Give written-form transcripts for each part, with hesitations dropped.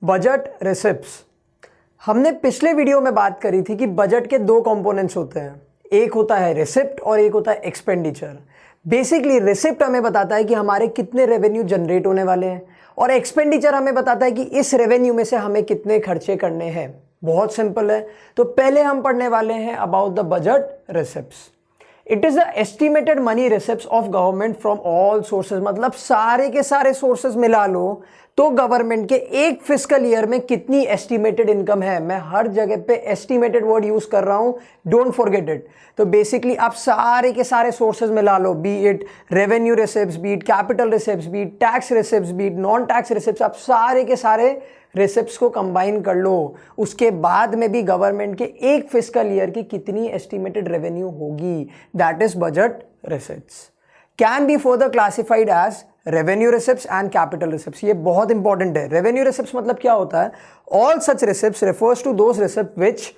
Budget receipts. हमने पिछले video में बात करी थी कि बजट के दो कंपोनेंट्स होते हैं, एक होता है रिसिप्ट और एक होता है एक्सपेंडिचर। बेसिकली रिसिप्ट हमें बताता है कि हमारे कितने रेवेन्यू जनरेट होने वाले हैं और एक्सपेंडिचर हमें बताता है कि इस रेवेन्यू में से हमें कितने खर्चे करने हैं। बहुत सिंपल है। तो पहले हम पढ़ने वाले हैं about the budget receipts. It is the estimated money receipts of government from all sources, मतलब सारे के सारे सोर्सेज मिला लो तो गवर्नमेंट के एक फिस्कल ईयर में कितनी एस्टिमेटेड इनकम है। मैं हर जगह पे एस्टिमेटेड वर्ड यूज कर रहा हूं, डोंट फॉरगेट इट। तो बेसिकली आप सारे के सारे सोर्सेज मिला लो, be it revenue receipts, be it capital receipts, be it tax receipts, be it non tax receipts, आप सारे के सारे रिसिप्ट्स को कंबाइन कर लो। उसके बाद में भी गवर्नमेंट के एक फिस्कल ईयर की कितनी एस्टिमेटेड रेवेन्यू होगी, that is budget receipts. Can be further classified as revenue receipts and capital receipts. ये बहुत इंपॉर्टेंट है। रेवेन्यू रिसिप्ट्स मतलब क्या होता है? All such receipts refers to those receipt which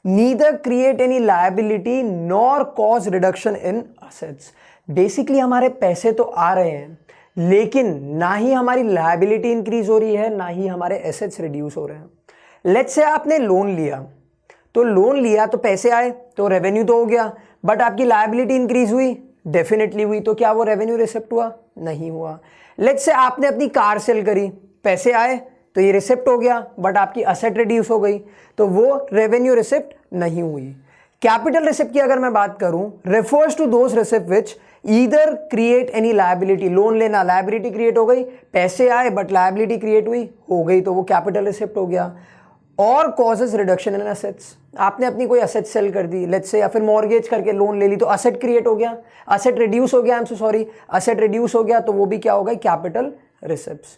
neither create any liability nor cause reduction in assets. Basically हमारे पैसे तो आ रहे हैं लेकिन ना ही हमारी लायबिलिटी इंक्रीज हो रही है, ना ही हमारे एसेट्स रिड्यूस हो रहे हैं। लेट्स से आपने लोन लिया, तो लोन लिया तो पैसे आए तो रेवेन्यू तो हो गया, बट आपकी लायबिलिटी इंक्रीज हुई, डेफिनेटली हुई, तो क्या वो रेवेन्यू रिसिप्ट हुआ? नहीं हुआ। लेट्स से आपने अपनी कार सेल करी, पैसे आए तो ये रिसिप्ट हो गया, बट आपकी असेट रिड्यूस हो गई, तो वो रेवेन्यू रिसिप्ट नहीं हुई। कैपिटल रिसिप्ट की अगर मैं बात करूं, refers to those receipt which either create any liability. Loan लेना, लायबिलिटी क्रिएट हो गई, पैसे आए बट लायबिलिटी क्रिएट हुई, हो गई, तो वो कैपिटल रिसिप्ट हो गया। और कॉजेज रिडक्शन इन असेट्स, आपने अपनी कोई असेट सेल कर दी लेट्स से, या फिर मॉर्गेज करके लोन ले ली, तो असेट क्रिएट हो गया, असेट रिड्यूस हो गया, I am so sorry, asset reduce हो गया, तो वो भी क्या हो गई? Capital receipts.